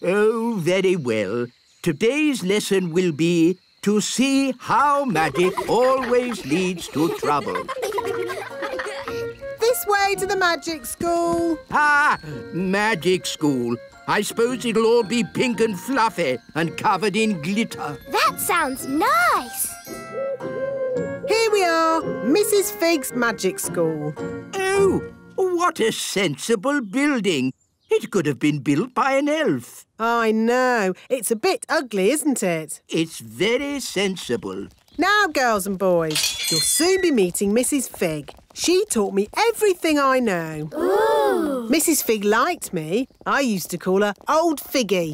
Oh, very well. Today's lesson will be to see how magic always leads to trouble. This way to the magic school. Ah, magic school. I suppose it'll all be pink and fluffy and covered in glitter. That sounds nice. Here we are, Mrs. Fig's magic school. Oh, what a sensible building. It could have been built by an elf. I know. It's a bit ugly, isn't it? It's very sensible. Now, girls and boys, you'll soon be meeting Mrs. Fig. She taught me everything I know. Ooh. Mrs. Fig liked me. I used to call her Old Figgy.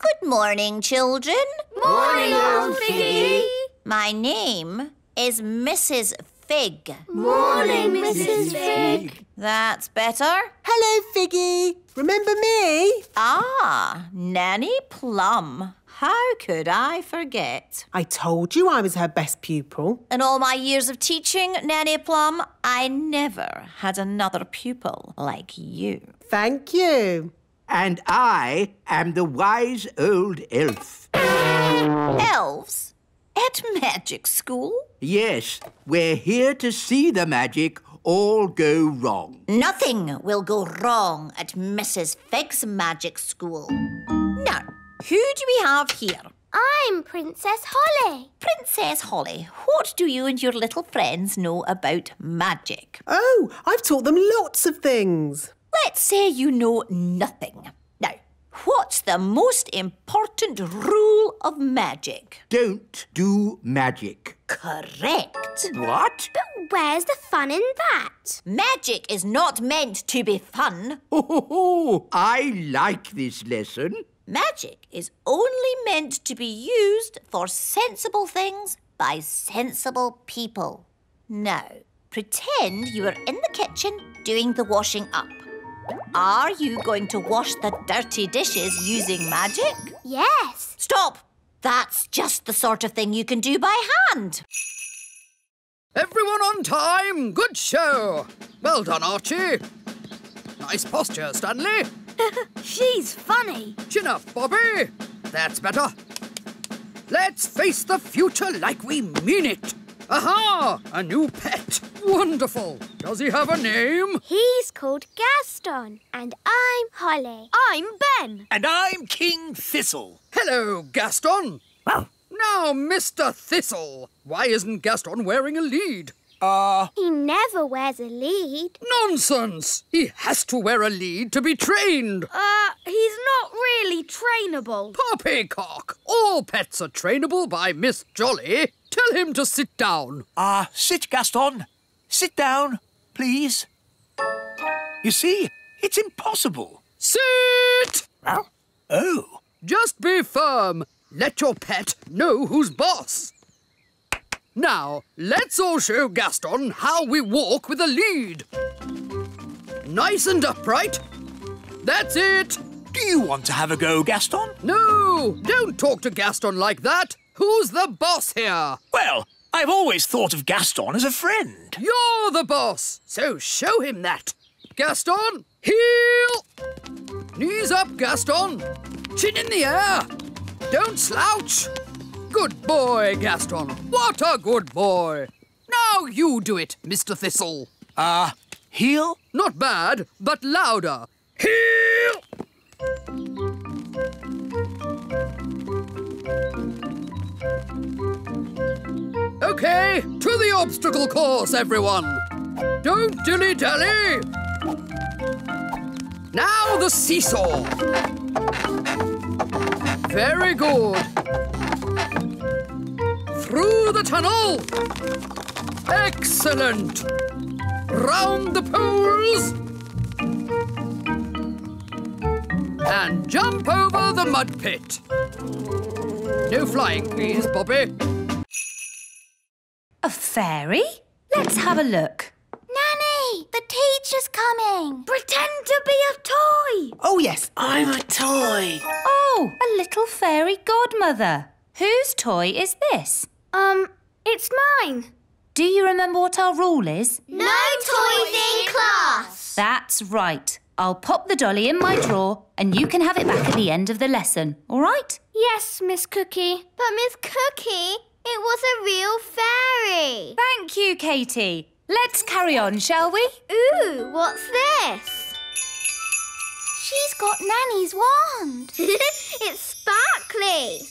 Good morning, children. Morning, Old Figgy. My name is Mrs. Fig. Morning, Mrs. Fig. That's better. Hello, Figgy. Remember me? Ah, Nanny Plum. How could I forget? I told you I was her best pupil. In all my years of teaching, Nanny Plum, I never had another pupil like you. Thank you. And I am the wise old elf. Elves? At magic school? Yes, we're here to see the magic all go wrong. Nothing will go wrong at Mrs. Fig's magic school. Now, who do we have here? I'm Princess Holly. Princess Holly, what do you and your little friends know about magic? Oh, I've taught them lots of things. Let's say you know nothing. Now, what's the most important rule of magic? Don't do magic. Correct. What? But where's the fun in that? Magic is not meant to be fun. Oh, I like this lesson. Magic is only meant to be used for sensible things by sensible people. Now, pretend you are in the kitchen doing the washing up. Are you going to wash the dirty dishes using magic? Yes. Stop! That's just the sort of thing you can do by hand. Everyone on time. Good show. Well done, Archie. Nice posture, Stanley. She's funny. Chin up, Bobby. That's better. Let's face the future like we mean it. Aha! A new pet. Wonderful. Does he have a name? He's called Gaston. And I'm Holly. I'm Ben. And I'm King Thistle. Hello, Gaston. Well, Now, Mr. Thistle, why isn't Gaston wearing a lead? He never wears a lead. Nonsense! He has to wear a lead to be trained. He's not really trainable. Poppycock! All pets are trainable by Miss Jolly. Tell him to sit down. sit, Gaston. Sit down, please. You see, it's impossible. Sit! Oh. Just be firm. Let your pet know who's boss. Now, let's all show Gaston how we walk with a lead. Nice and upright. That's it. Do you want to have a go, Gaston? No, don't talk to Gaston like that. Who's the boss here? Well, I've always thought of Gaston as a friend. You're the boss, so show him that. Gaston, heel. Knees up, Gaston. Chin in the air. Don't slouch. Good boy, Gaston. What a good boy. Now you do it, Mr. Thistle. Heel? Not bad, but louder. Heel! OK, to the obstacle course, everyone. Don't dilly-dally. Now the seesaw. Very good. Through the tunnel. Excellent. Round the poles. And jump over the mud pit. No flying, please, Bobby. A fairy? Let's have a look. Nanny, the teacher's coming. Pretend to be a toy. Oh, yes. I'm a toy. Oh, a little fairy godmother. Whose toy is this? It's mine. Do you remember what our rule is? No toys in class. That's right. I'll pop the dolly in my drawer and you can have it back at the end of the lesson, all right? Yes, Miss Cookie. But Miss Cookie, it was a real fairy. Thank you, Katie. Let's carry on, shall we? Ooh, what's this? She's got Nanny's wand. It's sparkly.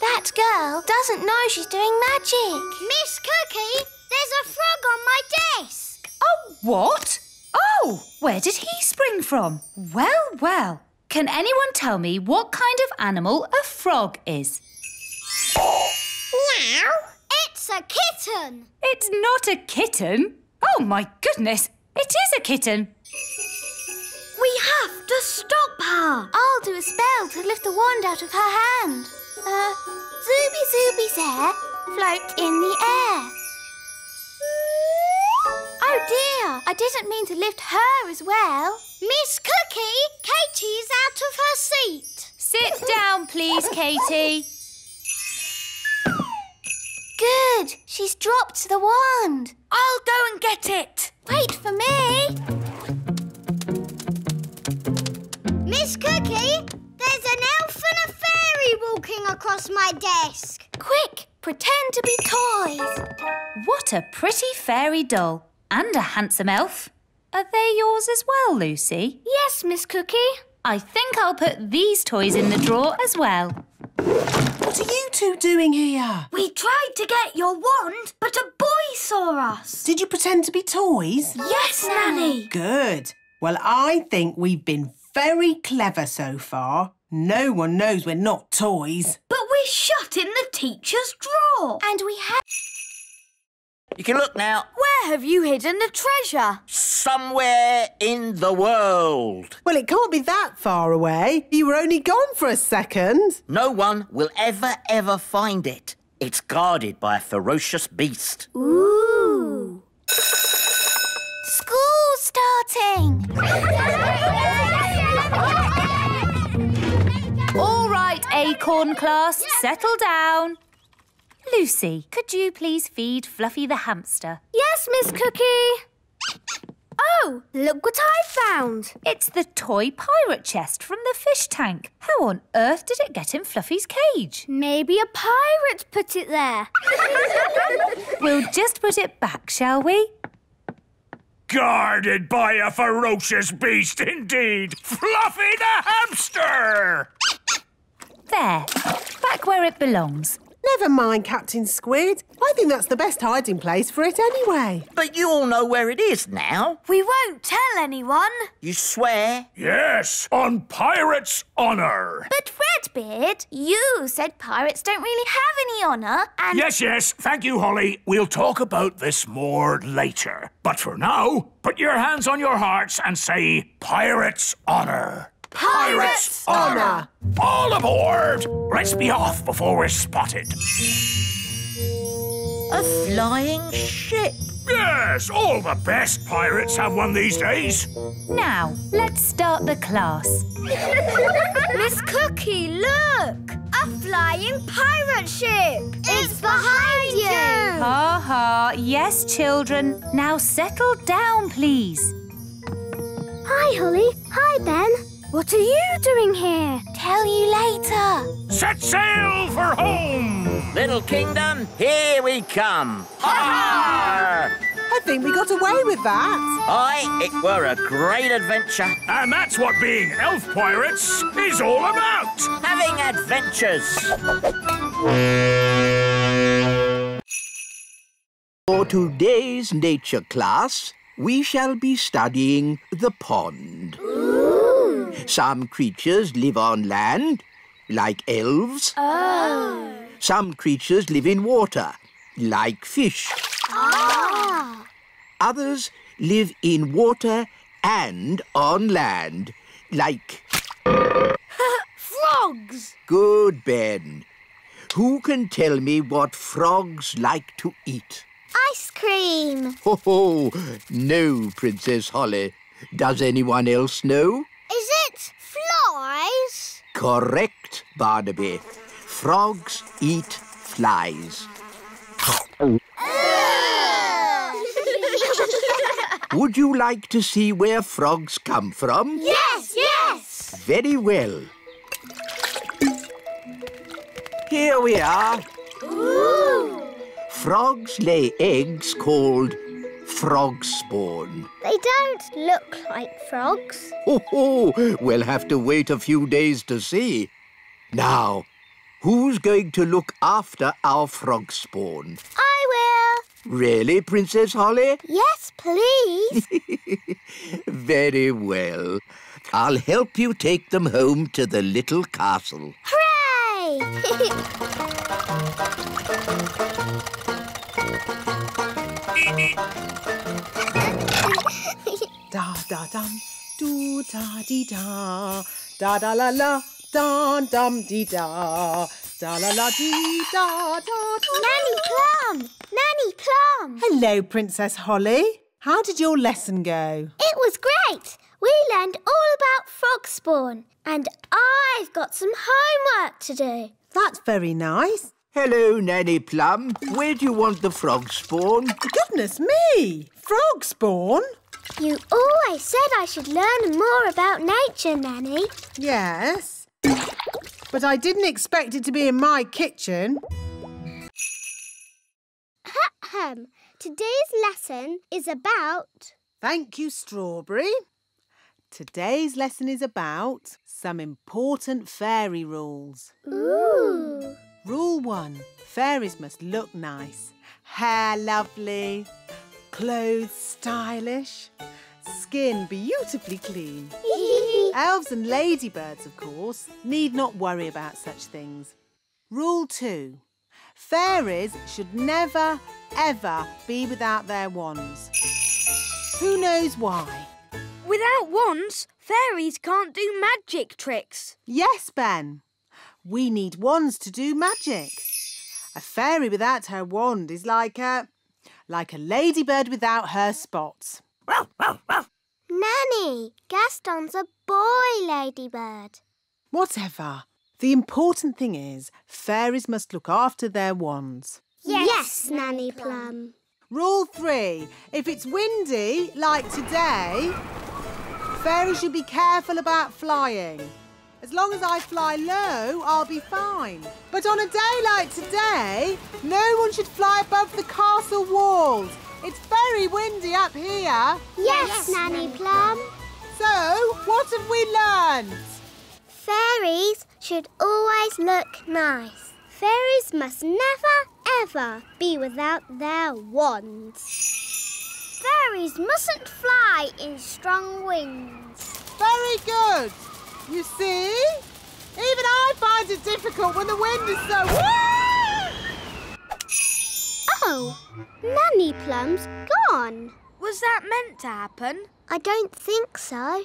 That girl doesn't know she's doing magic. Miss Cookie, there's a frog on my desk. Oh, what? Oh, where did he spring from? Well, well. Can anyone tell me what kind of animal a frog is? Meow. It's a kitten. It's not a kitten. Oh, my goodness. It is a kitten. We have to stop her. I'll do a spell to lift the wand out of her hand. Zooby Zooby's hair, float in the air. Oh dear, I didn't mean to lift her as well. Miss Cookie, Katie's out of her seat. Sit down, please, Katie. Good, she's dropped the wand. I'll go and get it. Wait for me. Miss Cookie, there's an elf and a fairy walking across my desk. Quick, pretend to be toys. What a pretty fairy doll. And a handsome elf. Are they yours as well, Lucy? Yes, Miss Cookie. I think I'll put these toys in the drawer as well. What are you two doing here? We tried to get your wand, but a boy saw us. Did you pretend to be toys? Yes, Nanny. Good. Well, I think we've been very clever so far. No one knows we're not toys. But we're shut in the teacher's drawer. And we have... You can look now. Where have you hidden the treasure? Somewhere in the world. Well, it can't be that far away. You were only gone for a second. No one will ever find it. It's guarded by a ferocious beast. Ooh. School's starting. All right, Acorn class, settle down. Lucy, could you please feed Fluffy the hamster? Yes, Miss Cookie. Oh, look what I found. It's the toy pirate chest from the fish tank. How on earth did it get in Fluffy's cage? Maybe a pirate put it there. We'll just put it back, shall we? Guarded by a ferocious beast indeed. Fluffy the hamster! There, back where it belongs. Never mind, Captain Squid. I think that's the best hiding place for it anyway. But you all know where it is now. We won't tell anyone. You swear? Yes, on pirate's honour. But Fredbeard, you said pirates don't really have any honour and... Yes, thank you, Holly. We'll talk about this more later. But for now, put your hands on your hearts and say pirate's honour. Pirate's honour. All aboard! Let's be off before we're spotted. A flying ship. Yes, all the best pirates have one these days. Now, let's start the class. Miss Cookie, look! A flying pirate ship. It's behind you. Ha ha, yes, children. Now settle down, please. Hi, Holly. Hi, Ben. What are you doing here? Tell you later. Set sail for home! Little kingdom, here we come. Ha! I think we got away with that. Aye, it were a great adventure. And that's what being elf pirates is all about. Having adventures. For today's nature class, we shall be studying the pond. Some creatures live on land, like elves. Oh. Some creatures live in water, like fish. Ah. Others live in water and on land, like... Frogs. Good, Ben. Who can tell me what frogs like to eat? Ice cream. Ho, no, Princess Holly. Does anyone else know? Is it flies? Correct, Barnaby. Frogs eat flies. Would you like to see where frogs come from? Yes, yes! Very well. Here we are. Ooh! Frogs lay eggs called frog spawn. They don't look like frogs. Oh, we'll have to wait a few days to see. Now, who's going to look after our frog spawn? I will. Really, Princess Holly? Yes, please. Very well. I'll help you take them home to the little castle. Hooray! Da da dum, do da dee da, da da la la, da dum dee da, da la la dee da da da. Nanny Plum! Nanny Plum! Hello, Princess Holly. How did your lesson go? It was great. We learned all about frog spawn, and I've got some homework to do. That's very nice. Hello, Nanny Plum. Where do you want the frog spawn? Goodness me! Frog spawn? You always said I should learn more about nature, Nanny. Yes. But I didn't expect it to be in my kitchen. Ahem. Today's lesson is about... Thank you, Strawberry. Today's lesson is about some important fairy rules. Ooh. Rule 1. Fairies must look nice. Hair lovely. Clothes stylish. Skin beautifully clean. Elves and ladybirds, of course, need not worry about such things. Rule 2. Fairies should never, ever be without their wands. Who knows why? Without wands, fairies can't do magic tricks. Yes, Ben. We need wands to do magic. A fairy without her wand is like a ladybird without her spots. Nanny, Gaston's a boy ladybird. Whatever. The important thing is fairies must look after their wands. Yes, Nanny Plum. Rule 3. If it's windy, like today, fairies should be careful about flying. As long as I fly low, I'll be fine. But on a day like today, no one should fly above the castle walls. It's very windy up here. Yes, Nanny Plum. So, what have we learned? Fairies should always look nice. Fairies must never, ever be without their wands. Fairies mustn't fly in strong winds. Very good. You see? Even I find it difficult when the wind is so... Oh, Nanny Plum's gone. Was that meant to happen? I don't think so.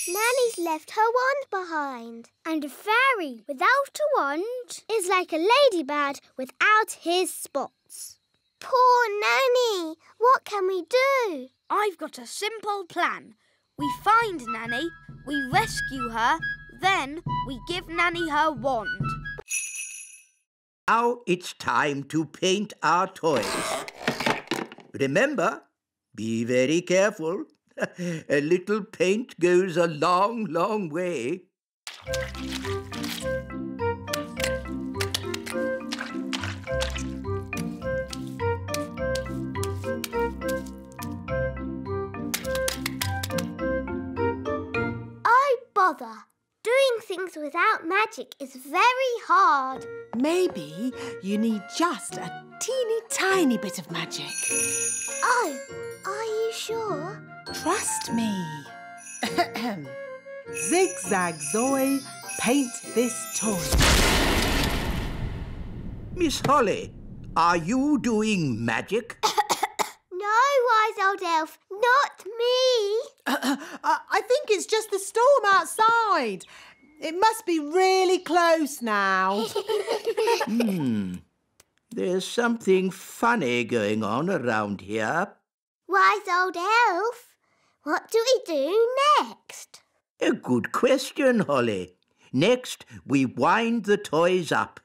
Nanny's left her wand behind. And a fairy without a wand is like a ladybird without his spots. Poor Nanny! What can we do? I've got a simple plan. We find Nanny, we rescue her, then we give Nanny her wand. Now it's time to paint our toys. Remember, be very careful. A little paint goes a long, long way. Oh, bother. Doing things without magic is very hard. Maybe you need just a teeny tiny bit of magic. Oh, are you sure? Trust me. Zigzag Zoe, paint this toy. Miss Holly, are you doing magic? No, wise old elf, not me. I think it's just the storm outside. It must be really close now. There's something funny going on around here. Wise old elf, what do we do next? A good question, Holly. Next, we wind the toys up.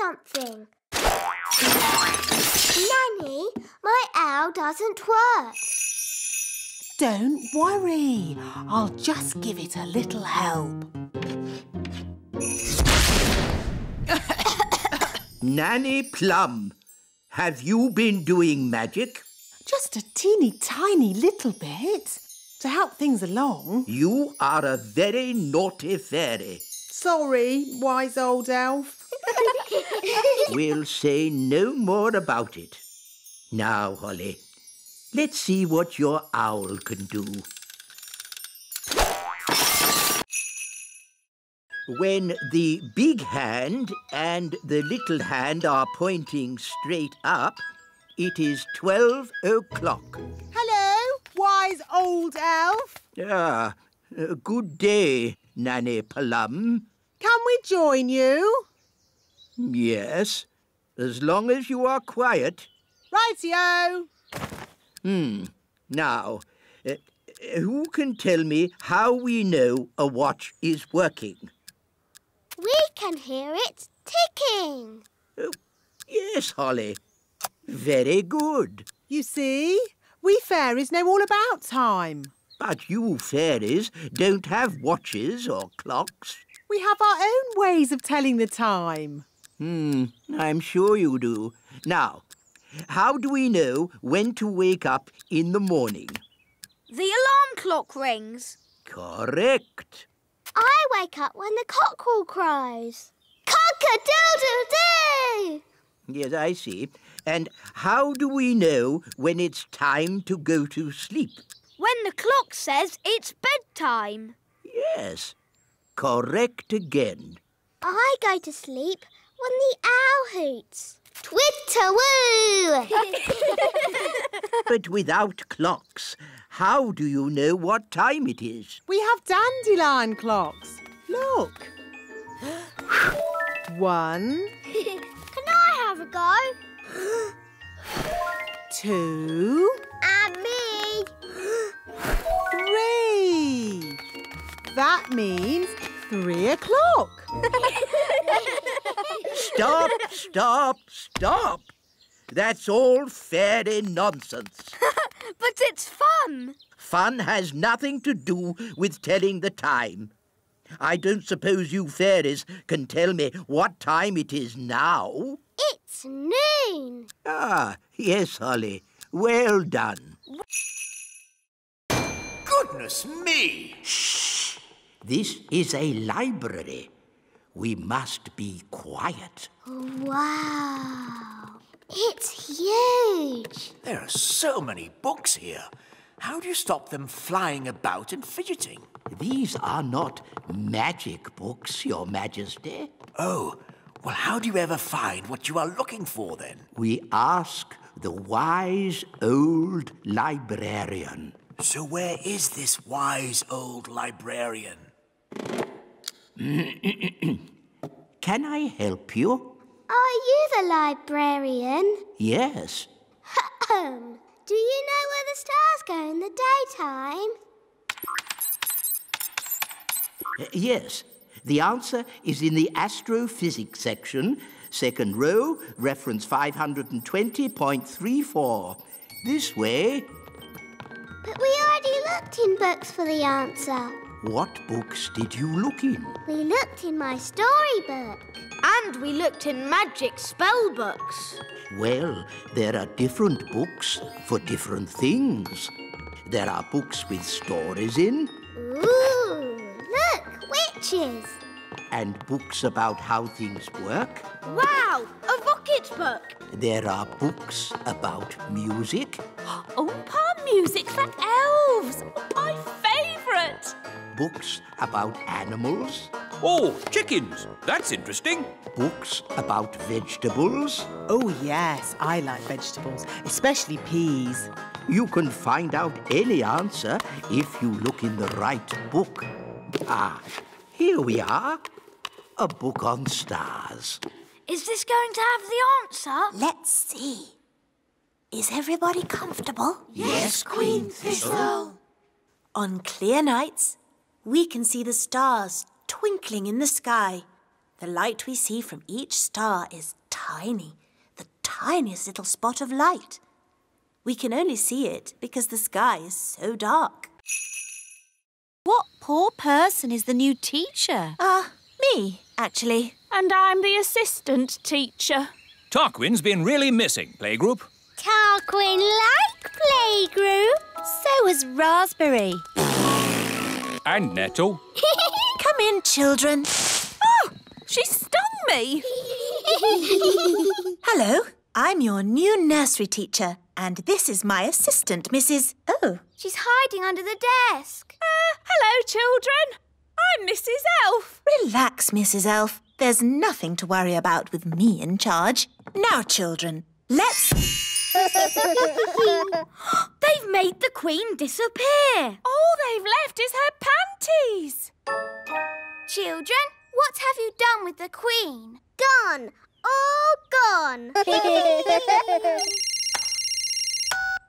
something. Nanny, my owl doesn't work. Don't worry. I'll just give it a little help. Nanny Plum, have you been doing magic? Just a teeny tiny little bit to help things along. You are a very naughty fairy. Sorry, wise old elf. We'll say no more about it. Now, Holly, let's see what your owl can do. When the big hand and the little hand are pointing straight up, it is 12 o'clock. Hello, wise old elf. Good day, Nanny Plum. Can we join you? Yes, as long as you are quiet. Rightio. Now, who can tell me how we know a watch is working? We can hear it ticking. Yes, Holly. Very good. You see, we fairies know all about time. But you fairies don't have watches or clocks. We have our own ways of telling the time. I'm sure you do. Now, how do we know when to wake up in the morning? The alarm clock rings. Correct. I wake up when the cockerel cries. Cock-a-doodle-doo! Yes, I see. And how do we know when it's time to go to sleep? When the clock says it's bedtime. Yes, correct again. I go to sleep when the owl hoots. Twitter-woo! But without clocks, how do you know what time it is? We have dandelion clocks. Look. 1, Can I have a go? 2, And me. 3. That means 3 o'clock. Stop, stop, stop. That's all fairy nonsense. But it's fun. Fun has nothing to do with telling the time. I don't suppose you fairies can tell me what time it is now. It's noon. Ah, yes, Holly. Well done. Goodness me! Shh! This is a library. We must be quiet. Wow. It's huge. There are so many books here. How do you stop them flying about and fidgeting? These are not magic books, Your Majesty. Oh, well, how do you ever find what you are looking for, then? We ask the wise old librarian. So where is this wise old librarian? Can I help you? Are you the librarian? Yes. Do you know where the stars go in the daytime? Yes. The answer is in the astrophysics section, second row, reference 520.34. This way. But we already looked in books for the answer. What books did you look in? We looked in my storybook. And we looked in magic spell books. Well, there are different books for different things. There are books with stories in. Ooh, look, witches. And books about how things work. Wow, a rocket book. There are books about music. Music for elves. My favourite. Books about animals. Oh, chickens. That's interesting. Books about vegetables. Oh, yes, I like vegetables, especially peas. You can find out any answer if you look in the right book. Ah, here we are. A book on stars. Is this going to have the answer? Let's see. Is everybody comfortable? Yes, Queen Thistle. On clear nights, we can see the stars twinkling in the sky. The light we see from each star is tiny, the tiniest little spot of light. We can only see it because the sky is so dark. What poor person is the new teacher? Me, actually. And I'm the assistant teacher. Tarquin's been really missing, playgroup. Tarquin like playgroup. So is Raspberry. And Nettle. Come in, children. Oh, she stung me. Hello, I'm your new nursery teacher, and this is my assistant, Mrs. Oh. She's hiding under the desk. Hello, children. I'm Mrs. Elf. Relax, Mrs. Elf. There's nothing to worry about with me in charge. Now, children, let's... They've made the Queen disappear. All they've left is her panties. Children, what have you done with the Queen? Gone. All gone.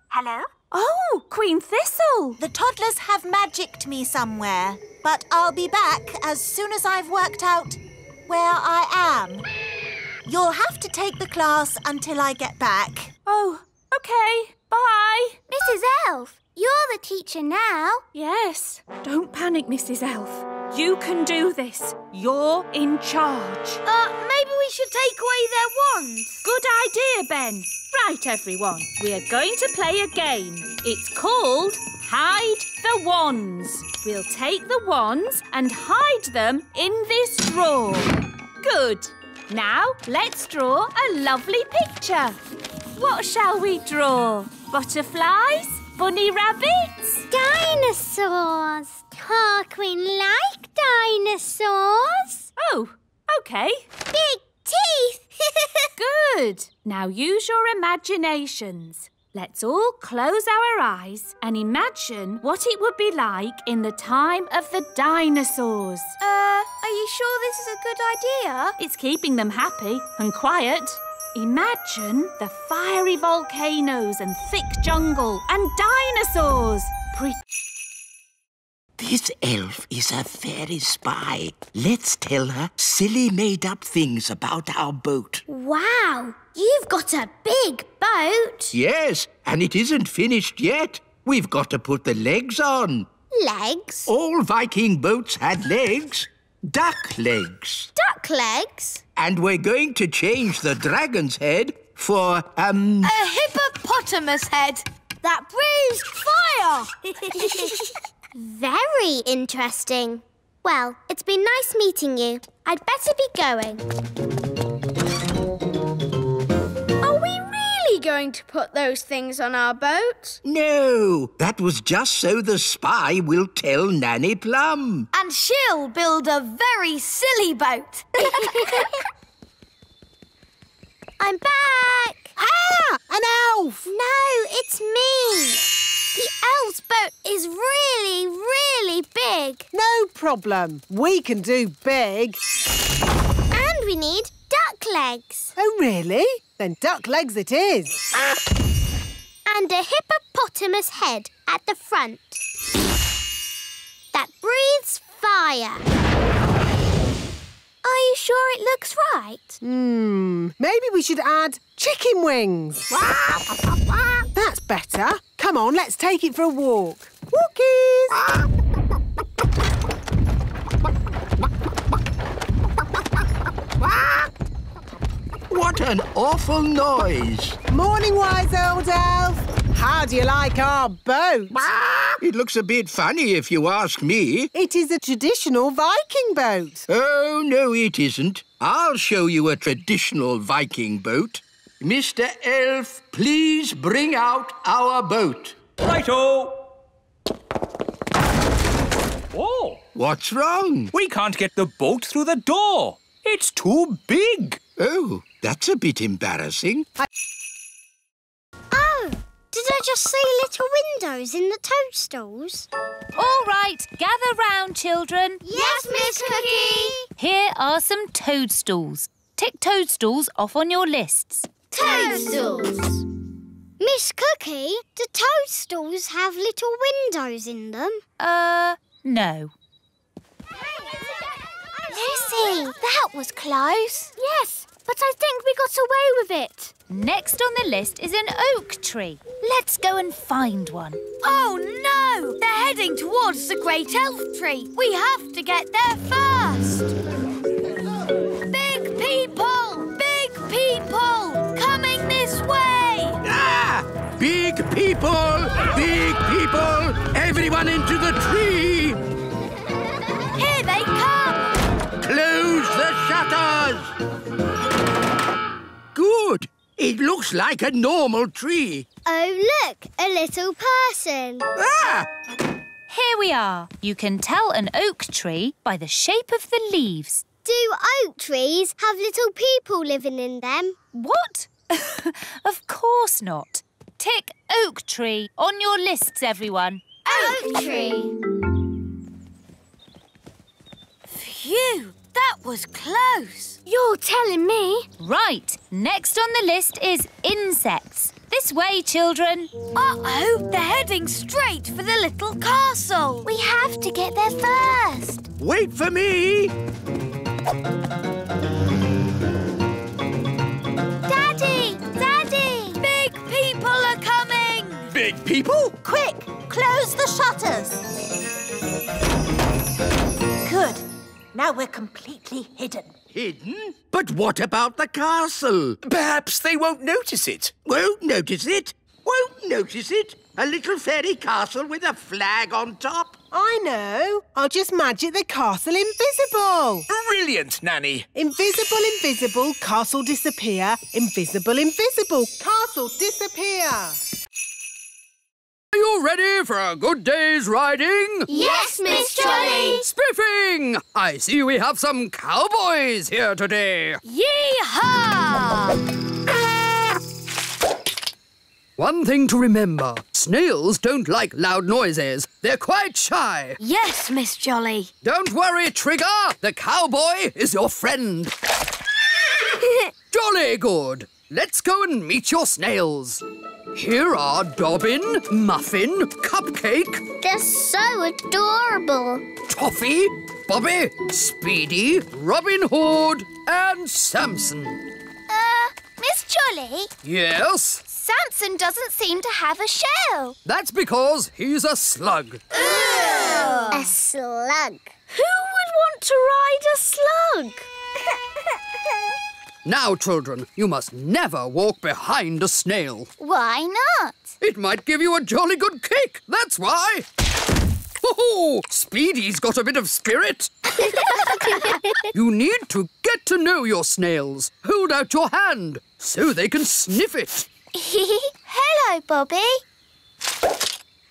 Hello? Oh, Queen Thistle. The toddlers have magicked me somewhere, but I'll be back as soon as I've worked out where I am. You'll have to take the class until I get back. Oh, OK. Bye. Mrs. Elf, you're the teacher now. Yes. Don't panic, Mrs. Elf. You can do this. You're in charge. Maybe we should take away their wands. Good idea, Ben. Right, everyone. We are going to play a game. It's called Hide the Wands. We'll take the wands and hide them in this drawer. Good. Now, let's draw a lovely picture. What shall we draw? Butterflies? Bunny rabbits? Dinosaurs. Tarquin like dinosaurs. Oh, OK. Big teeth. Good. Now use your imaginations. Let's all close our eyes and imagine what it would be like in the time of the dinosaurs. Are you sure this is a good idea? It's keeping them happy and quiet. Imagine the fiery volcanoes and thick jungle and dinosaurs. This elf is a fairy spy. Let's tell her silly made-up things about our boat. Wow, you've got a big boat. Yes, and it isn't finished yet. We've got to put the legs on. Legs? All Viking boats had legs. Duck legs. Duck legs? And we're going to change the dragon's head for, A hippopotamus head that breathes fire. Very interesting. Well, it's been nice meeting you. I'd better be going. Are we really going to put those things on our boat? No, that was just so the spy will tell Nanny Plum. And she'll build a very silly boat. I'm back. Ah! An elf! No, it's me. The elf's boat is really, really big. No problem. We can do big. And we need duck legs. Oh, really? Then duck legs it is. And a hippopotamus head at the front. That breathes fire. Are you sure it looks right? Maybe we should add chicken wings. That's better. Come on, let's take it for a walk. Walkies! What an awful noise. Morning, wise old elf. How do you like our boat? It looks a bit funny if you ask me. It is a traditional Viking boat. Oh, no, it isn't. I'll show you a traditional Viking boat. Mr. Elf, please bring out our boat. Righto! Oh! What's wrong? We can't get the boat through the door. It's too big. Oh, that's a bit embarrassing. Oh, did I just see little windows in the toadstools? All right, gather round, children. Yes, Miss Cookie. Here are some toadstools. Tick toadstools off on your lists. Toadstools. Miss Cookie, do toadstools have little windows in them? No. Lucy, That was close. Yes, but I think we got away with it. Next on the list is an oak tree. Let's go and find one. Oh, no! They're heading towards the great elf tree. We have to get there first. Big people, coming this way. Ah! Big people! Everyone into the tree! Here they come. Close the shutters! Good. It looks like a normal tree. Oh, look, a little person. Ah! Here we are. You can tell an oak tree by the shape of the leaves. Do oak trees have little people living in them? What? Of course not. Tick oak tree on your lists, everyone. Oak tree. Phew, that was close. You're telling me? Right. Next on the list is insects. This way, children. Uh-oh, they're heading straight for the little castle. We have to get there first. Wait for me! Daddy! Big people are coming. Big people? Quick, close the shutters. Good. Now we're completely hidden. Hidden? But what about the castle? Perhaps they won't notice it. Won't notice it? A little fairy castle with a flag on top? I know. I'll just magic the castle invisible. Brilliant, Nanny. Invisible, castle disappear. Invisible, castle disappear. Are you ready for a good day's riding? Yes, Miss Jolly. Spiffing! I see we have some cowboys here today. Yee-haw! One thing to remember, snails don't like loud noises. They're quite shy. Yes, Miss Jolly. Don't worry, Trigger. The cowboy is your friend. Jolly good. Let's go and meet your snails. Here are Dobbin, Muffin, Cupcake. They're so adorable. Toffee, Bobby, Speedy, Robin Hood, and Samson. Miss Jolly, Yes? Samson doesn't seem to have a shell. That's because he's a slug. A slug. Who would want to ride a slug? Now, children, you must never walk behind a snail. Why not? It might give you a jolly good kick, that's why. Oh, Speedy's got a bit of spirit. You need to get to know your snails. Hold out your hand so they can sniff it. Hello, Bobby.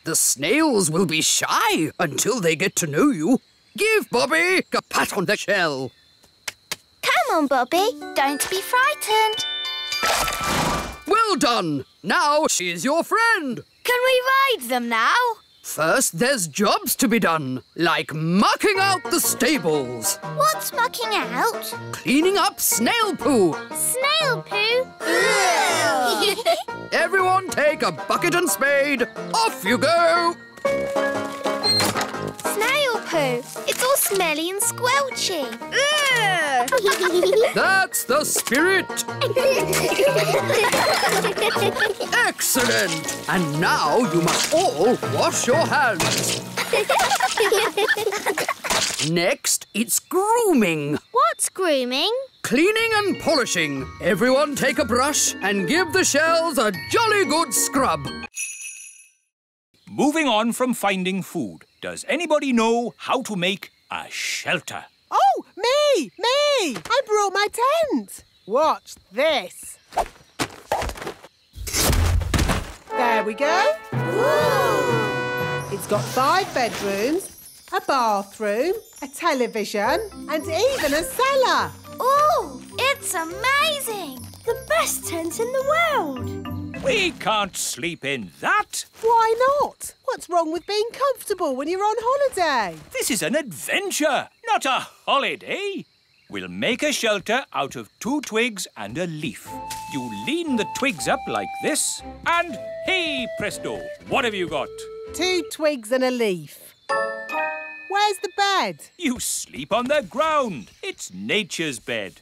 The snails will be shy until they get to know you. Give Bobby a pat on the shell. Come on, Bobby. Don't be frightened. Well done. Now she's your friend. Can we ride them now? First, there's jobs to be done, like mucking out the stables, What's mucking out? cleaning up snail poo. Snail poo? Everyone take a bucket and spade. Off you go. Snail poo. It's all smelly and squelchy. That's the spirit. Excellent. And now you must all wash your hands. Next, it's grooming. What's grooming? Cleaning and polishing. Everyone take a brush and give the shells a jolly good scrub. Moving on from finding food, does anybody know how to make a shelter? Oh, me! I brought my tent. Watch this. There we go. It's got 5 bedrooms, a bathroom, a television, and even a cellar. Oh, it's amazing. The best tent in the world. We can't sleep in that. Why not? What's wrong with being comfortable when you're on holiday? This is an adventure, not a holiday. We'll make a shelter out of 2 twigs and a leaf. You lean the twigs up like this, and hey presto, what have you got? 2 twigs and a leaf. Where where's the bed? You sleep on the ground. It's nature's bed.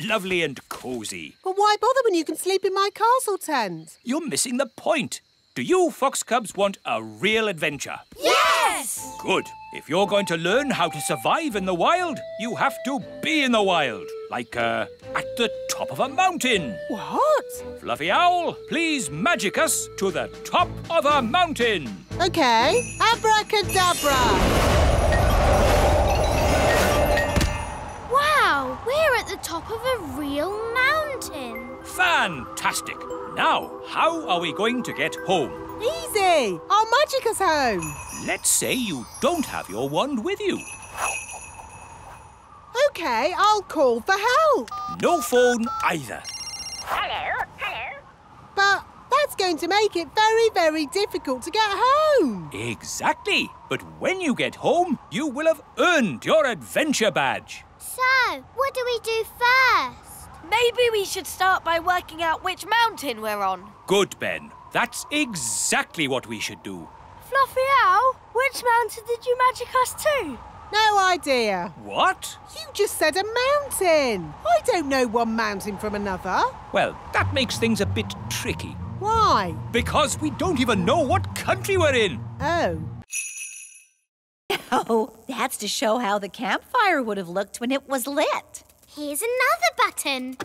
Lovely and cosy. But why bother when you can sleep in my castle tent? You're missing the point. Do you fox cubs want a real adventure? Yes! Good. If you're going to learn how to survive in the wild, you have to be in the wild. Like, at the top of a mountain. What? Fluffy Owl, please magic us to the top of a mountain. OK. Abracadabra! Wow, we're at the top of a real mountain. Fantastic. Now, how are we going to get home? Easy. I'll magic us home. Let's say you don't have your wand with you. OK, I'll call for help. No phone either. Hello, hello. But that's going to make it very, very difficult to get home. Exactly. But when you get home, you will have earned your adventure badge. So, what do we do first? Maybe we should start by working out which mountain we're on. Good, Ben. That's exactly what we should do. Fluffy Owl, which mountain did you magic us to? No idea. What? You just said a mountain. I don't know one mountain from another. Well, that makes things a bit tricky. Why? Because we don't even know what country we're in. Oh. Oh, that's to show how the campfire would have looked when it was lit. Here's another button.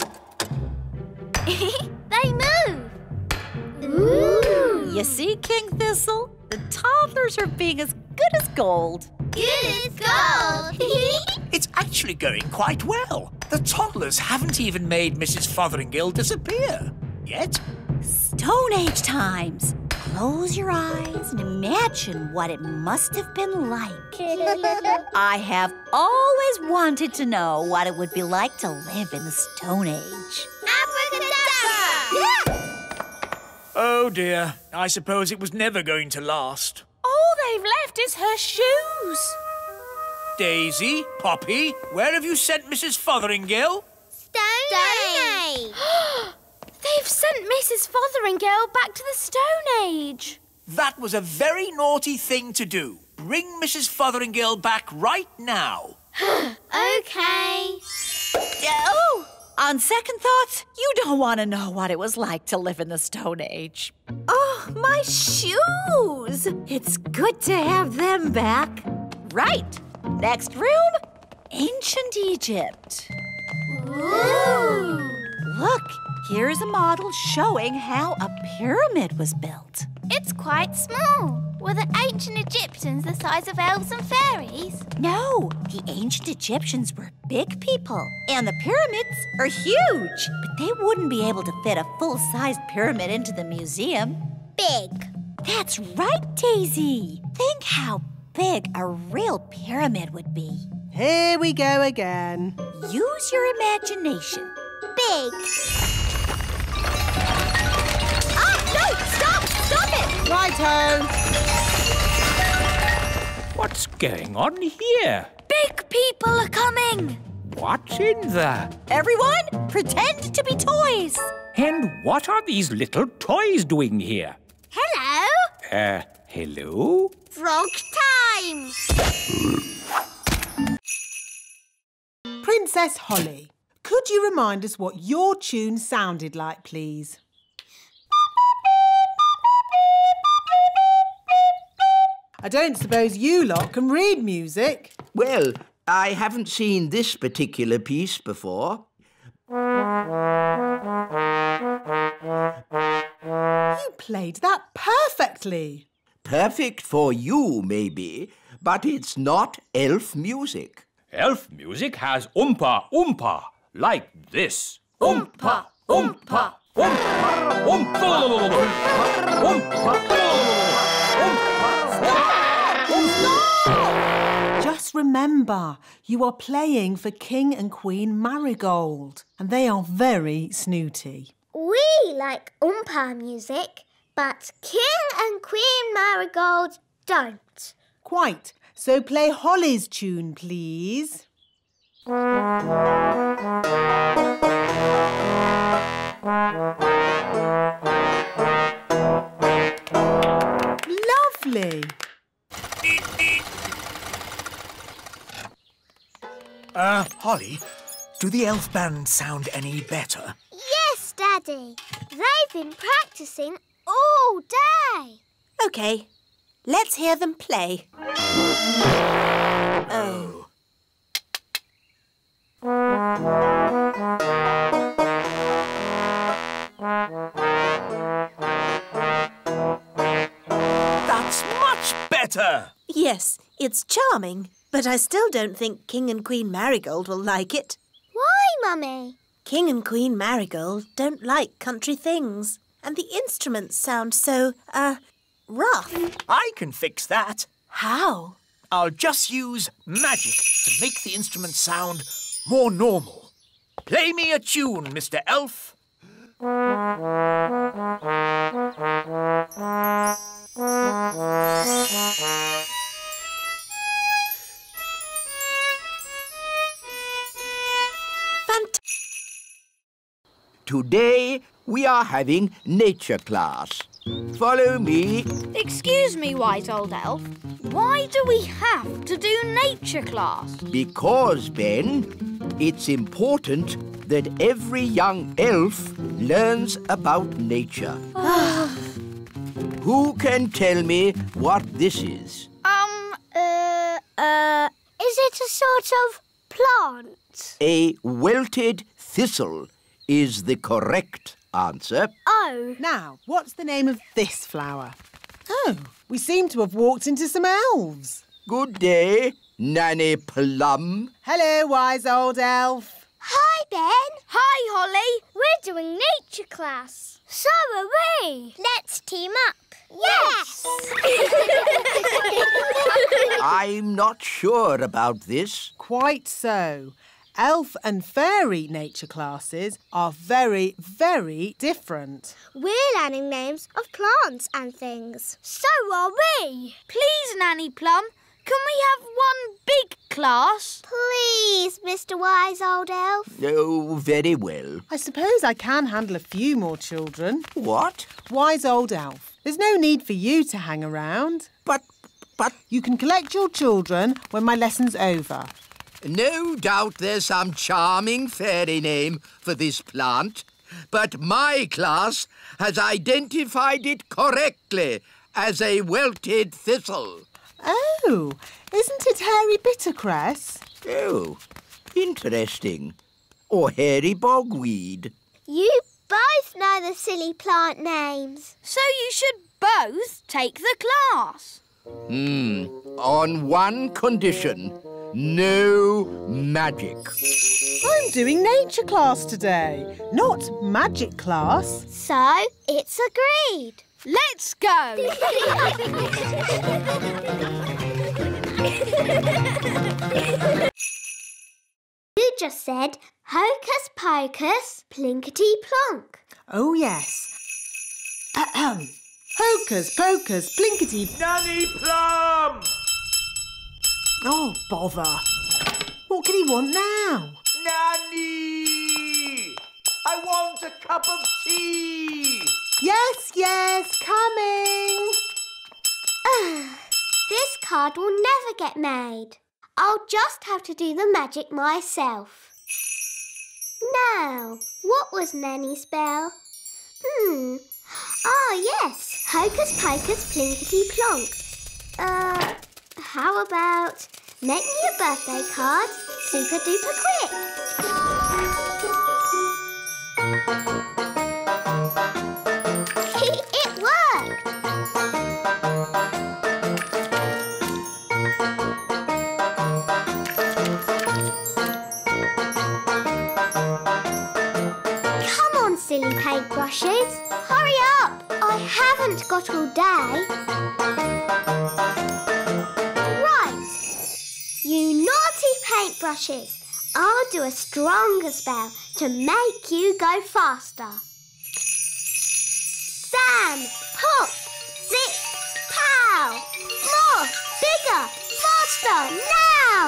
They move. Ooh. You see, King Thistle? The toddlers are being as good as gold. Good as gold. It's actually going quite well. The toddlers haven't even made Mrs. Fotheringill disappear. Yet. Stone Age times. Close your eyes and imagine what it must have been like. I have always wanted to know what it would be like to live in the Stone Age. Abracadabra! Oh dear, I suppose it was never going to last. All they've left is her shoes. Daisy, Poppy, where have you sent Mrs. Fotheringill? Stone Age. They've sent Mrs. Fotheringill back to the Stone Age. That was a very naughty thing to do. Bring Mrs. Fotheringill back right now. OK. Oh! On second thoughts, you don't want to know what it was like to live in the Stone Age. Oh, my shoes! It's good to have them back. Right. Next room, Ancient Egypt. Ooh. Look, here's a model showing how a pyramid was built. It's quite small. Were the ancient Egyptians the size of elves and fairies? No, the ancient Egyptians were big people, and the pyramids are huge. But they wouldn't be able to fit a full-sized pyramid into the museum. Big. That's right, Daisy. Think how big a real pyramid would be. Here we go again. Use your imagination. Big. Oh, no! Stop! Stop it! Righto. What's going on here? Big people are coming. What's in there? Everyone, pretend to be toys. And what are these little toys doing here? Hello. Hello? Frog time. Princess Holly, could you remind us what your tune sounded like, please? I don't suppose you lot can read music. Well, I haven't seen this particular piece before. You played that perfectly. Perfect for you, maybe, but it's not elf music. Elf music has oompa oompa, like this. Oompa oompa oompa oompa Just remember, you are playing for King and Queen Marigold, and they are very snooty. We like Oompa music, but King and Queen Marigold don't. Quite. So play Holly's tune, please. Lovely. Holly, do the elf band sound any better? Yes, Daddy. They've been practicing all day. OK, let's hear them play. Oh. That's much better! Yes, it's charming, but I still don't think King and Queen Marigold will like it. Why, Mummy? King and Queen Marigold don't like country things, and the instruments sound so, rough. I can fix that. How? I'll just use magic to make the instrument sound more normal. Play me a tune, Mr. Elf. Today we are having nature class. Follow me. Excuse me, wise old elf. Why do we have to do nature class? Because, Ben, it's important that every young elf learns about nature. Who can tell me what this is? Is it a sort of plant? A wilted thistle is the correct answer. Oh. Now, what's the name of this flower? Oh, we seem to have walked into some elves. Good day, Nanny Plum. Hello, wise old elf. Hi, Ben. Hi, Holly. We're doing nature class. So are we. Let's team up. Yes! I'm not sure about this. Quite so. Elf and fairy nature classes are very, very different. We're learning names of plants and things. So are we. Please, Nanny Plum, can we have one big class? Please, Mr. Wise Old Elf. Oh, very well. I suppose I can handle a few more children. What? Wise old elf, there's no need for you to hang around. But... You can collect your children when my lesson's over. No doubt there's some charming fairy name for this plant, but my class has identified it correctly as a wilted thistle. Oh, isn't it hairy bittercress? Oh, interesting. Or hairy bogweed. You both know the silly plant names. So you should both take the class. On one condition. No magic. I'm doing nature class today, not magic class. So, it's agreed. Let's go. You just said hocus pocus, plinkety plonk. Oh, yes. Hocus pocus, blinkety... Nanny Plum! Oh, bother. What can he want now? Nanny! I want a cup of tea! Yes, coming. This card will never get made. I'll just have to do the magic myself. Now, what was Nanny's spell? Ah, yes. Hocus pocus, plinkety plonk. How about make me a birthday card super duper quick? It worked! Come on, silly paintbrushes. Hurry up! I haven't got all day. Right. You naughty paintbrushes. I'll do a stronger spell to make you go faster. Sam, pop, zip, pow! More, bigger, faster, now!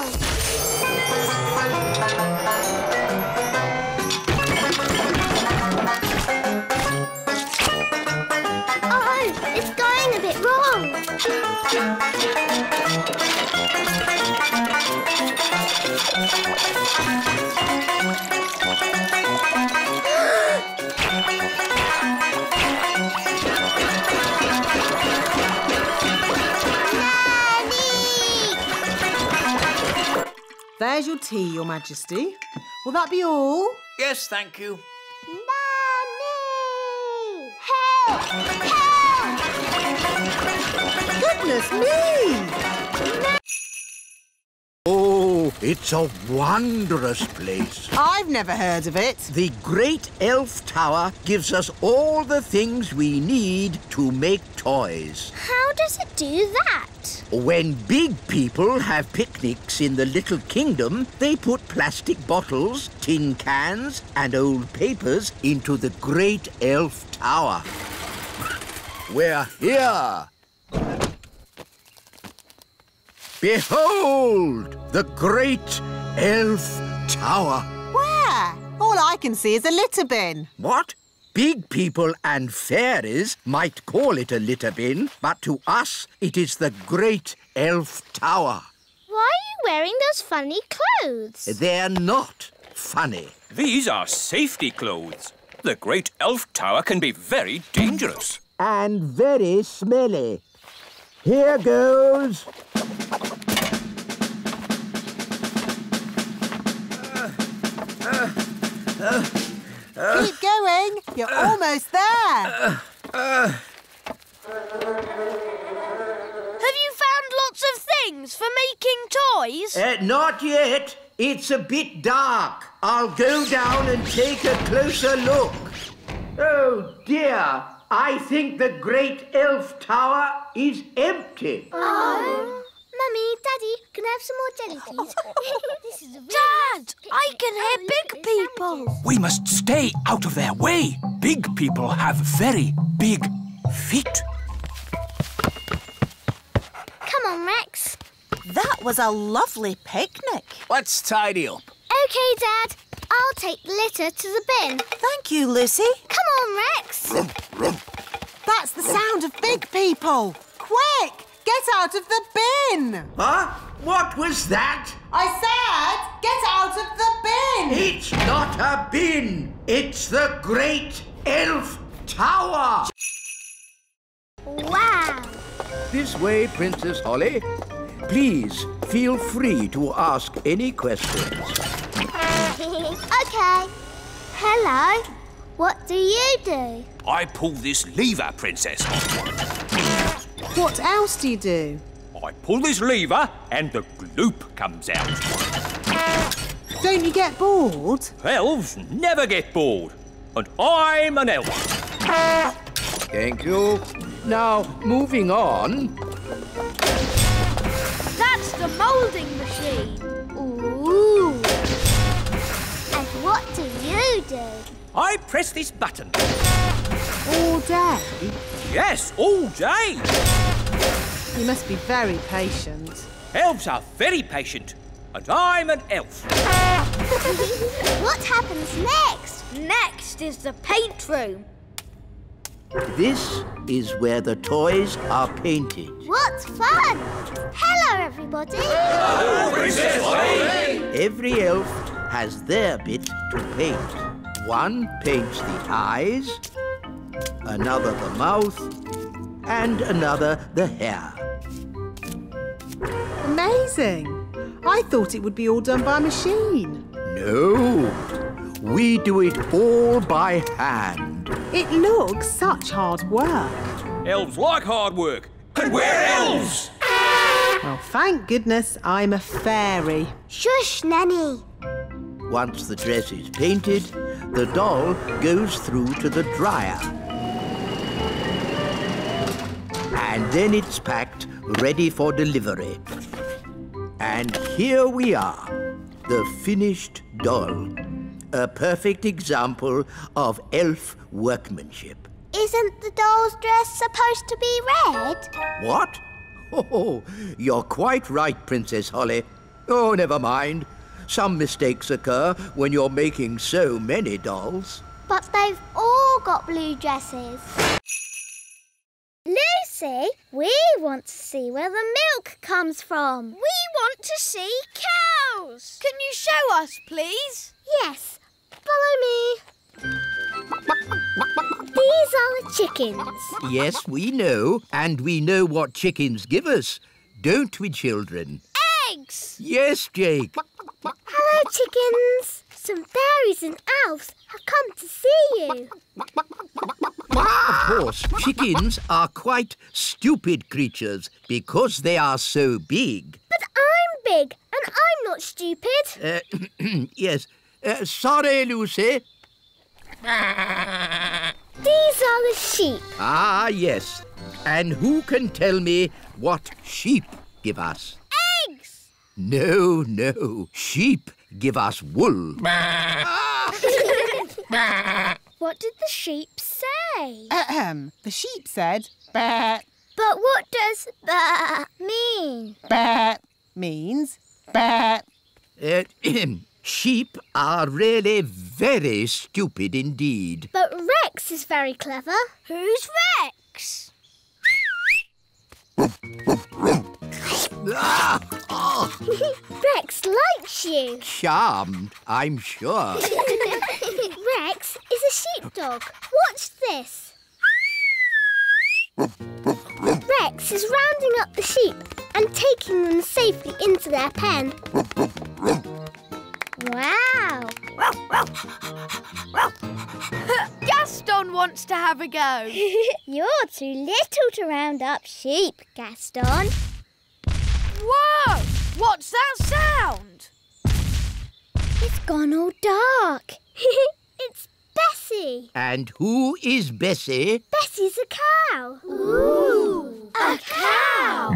Oh, it's going a bit wrong. There's your tea, Your Majesty. Will that be all? Yes, thank you. Nanny! Help! Help! Goodness me! Oh, it's a wondrous place. I've never heard of it. The Great Elf Tower gives us all the things we need to make toys. How does it do that? When big people have picnics in the Little Kingdom, they put plastic bottles, tin cans and old papers into the Great Elf Tower. We're here. Behold, the Great Elf Tower. Where? All I can see is a litter bin. What? Big people and fairies might call it a litter bin, but to us it is the Great Elf Tower. Why are you wearing those funny clothes? They're not funny. These are safety clothes. The Great Elf Tower can be very dangerous. And very smelly. Here goes. Keep going. You're almost there. Have you found lots of things for making toys? Not yet. It's a bit dark. I'll go down and take a closer look. Oh, dear. I think the Great Elf Tower is empty. Oh. Mummy, Daddy, can I have some more jelly, please? This is a Dad, I can hear big people. We must stay out of their way. Big people have very big feet. Come on, Rex. That was a lovely picnic. Let's tidy up. OK, Dad. I'll take the litter to the bin. Thank you, Lucy. Come on, Rex. That's the sound of big people. Quick! Get out of the bin! Huh? What was that? I said, get out of the bin! It's not a bin. It's the Great Elf Tower. Wow. This way, Princess Holly. Please feel free to ask any questions. OK. Hello. What do you do? I pull this lever, Princess. What else do you do? I pull this lever and the gloop comes out. Don't you get bored? Elves never get bored. And I'm an elf. Thank you. Now, moving on. That's the moulding machine. Ooh. And what do you do? I press this button. All day? Yes, all day. You must be very patient. Elves are very patient. And I'm an elf. What happens next? Next is the paint room. This is where the toys are painted. What fun! Hello, everybody. Hello, Princess Holly. Every elf has their bit to paint. One paints the eyes, another the mouth, and another the hair. Amazing. I thought it would be all done by machine. No, we do it all by hand. It looks such hard work. Elves like hard work. And we're elves! Well, thank goodness I'm a fairy. Shush, Nanny. Once the dress is painted, the doll goes through to the dryer. And then it's packed, ready for delivery. And here we are, the finished doll. A perfect example of elf workmanship. Isn't the doll's dress supposed to be red? What? Oh, you're quite right, Princess Holly. Oh, never mind. Some mistakes occur when you're making so many dolls. But they've all got blue dresses. Lucy! Bessie, we want to see where the milk comes from. We want to see cows. Can you show us, please? Yes, follow me. These are the chickens. Yes, we know. And we know what chickens give us. Don't we, children? Eggs. Yes, Jake. Hello, chickens. Some fairies and elves have come to see you. Of course, chickens are quite stupid creatures because they are so big. But I'm big and I'm not stupid. Yes. Sorry, Lucy. These are the sheep. Ah, yes. And who can tell me what sheep give us? Eggs. No, no. Sheep give us wool. What did the sheep say? The sheep said, "Bah." But what does "bah" mean? "Bah" means bah. Sheep are really very stupid indeed. But Rex is very clever. Who's Rex? Rex likes you. Charmed, I'm sure. Rex is a sheepdog. Watch this. Rex is rounding up the sheep and taking them safely into their pen. Wow! Gaston wants to have a go. You're too little to round up sheep, Gaston. Whoa! What's that sound? It's gone all dark. It's Bessie. And who is Bessie? Bessie's a cow. Ooh! A cow!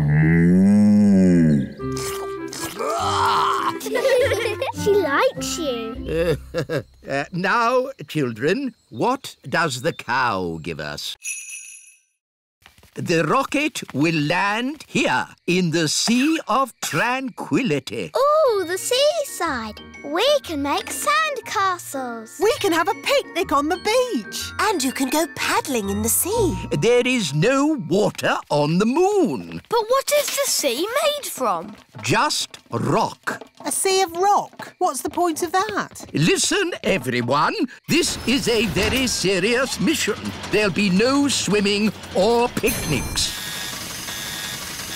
She likes you. Now, children, what does the cow give us? The rocket will land here in the Sea of Tranquility. Ooh, the seaside. We can make sand castles. We can have a picnic on the beach. And you can go paddling in the sea. There is no water on the moon. But what is the sea made from? Just rock. A sea of rock. What's the point of that? Listen, everyone. This is a very serious mission. There'll be no swimming or picnics.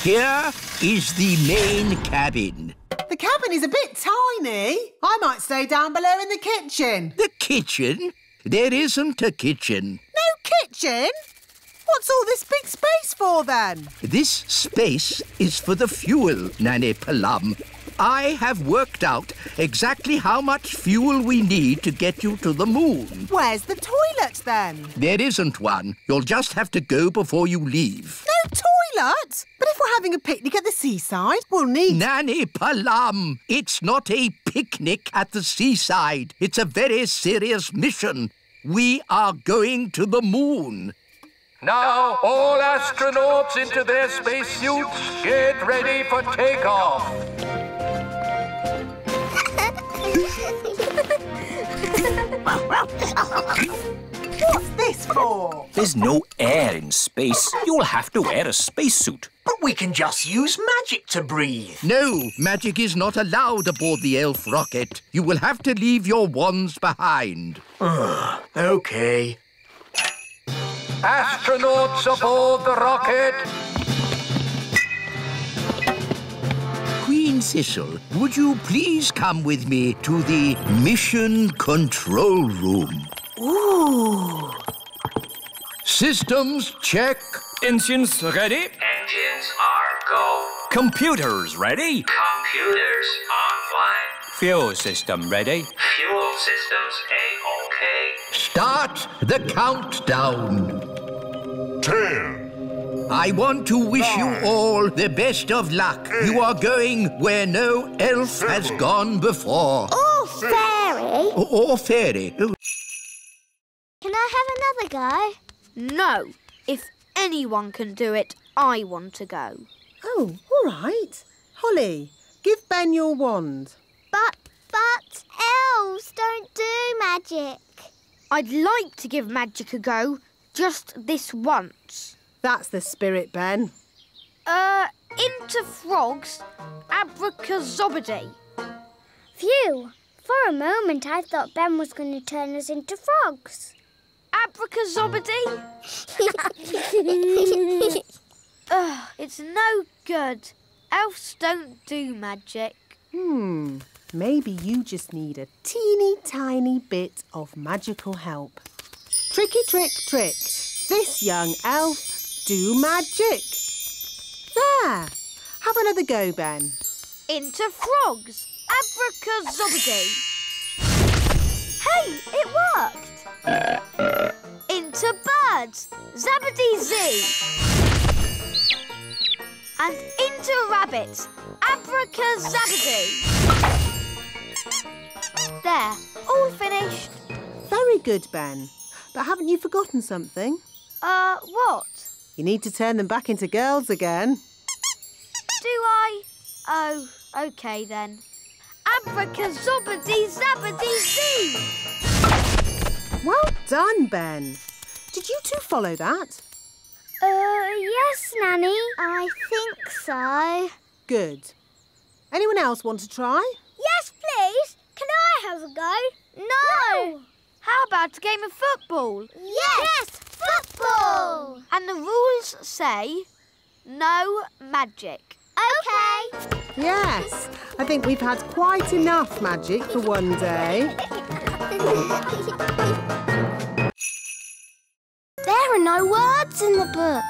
Here is the main cabin. The cabin is a bit tiny. I might stay down below in the kitchen. The kitchen? There isn't a kitchen. No kitchen? What's all this big space for, then? This space is for the fuel, Nanny Plum. I have worked out exactly how much fuel we need to get you to the moon. Where's the toilet, then? There isn't one. You'll just have to go before you leave. No toilet? But if we're having a picnic at the seaside, we'll need... Nanny Plum, it's not a picnic at the seaside. It's a very serious mission. We are going to the moon. Now, all astronauts into their spacesuits. Get ready for takeoff. What's this for? There's no air in space. You'll have to wear a spacesuit. But we can just use magic to breathe. No, magic is not allowed aboard the elf rocket. You will have to leave your wands behind. OK. Astronauts aboard the rocket. Queen Thistle, would you please come with me to the mission control room? Ooh. Systems check. Engines ready? Engines are go. Computers ready? Computers online. Fuel system ready? Fuel systems A-OK. Start the countdown. 10. I want to wish you all the best of luck. You are going where no elf has gone before. Or fairy. Or fairy. Oh. Can I have another go? No. If anyone can do it, I want to go. Oh, all right. Holly, give Ben your wand. But elves don't do magic. I'd like to give magic a go, just this once. That's the spirit, Ben. Into frogs, abracazobody. Phew! For a moment I thought Ben was going to turn us into frogs. Abracazobody? It's no good. Elves don't do magic. Maybe you just need a teeny tiny bit of magical help. Tricky trick trick. This young elf do magic. There. Have another go, Ben. Into frogs, abracazobody. Hey, it worked. Into birds, zabbity-zee. And into rabbits, abracazabity. There, all finished. Very good, Ben. But haven't you forgotten something? What? You need to turn them back into girls again. Do I? Oh, OK then. Abracazobity-zabbity-zee. Well done, Ben. Did you two follow that? Yes, Nanny. I think so. Good. Anyone else want to try? Yes, please. Can I have a go? No. How about a game of football? Yes, football. And the rules say no magic. OK. Yes. I think we've had quite enough magic for one day. There are no words in the book.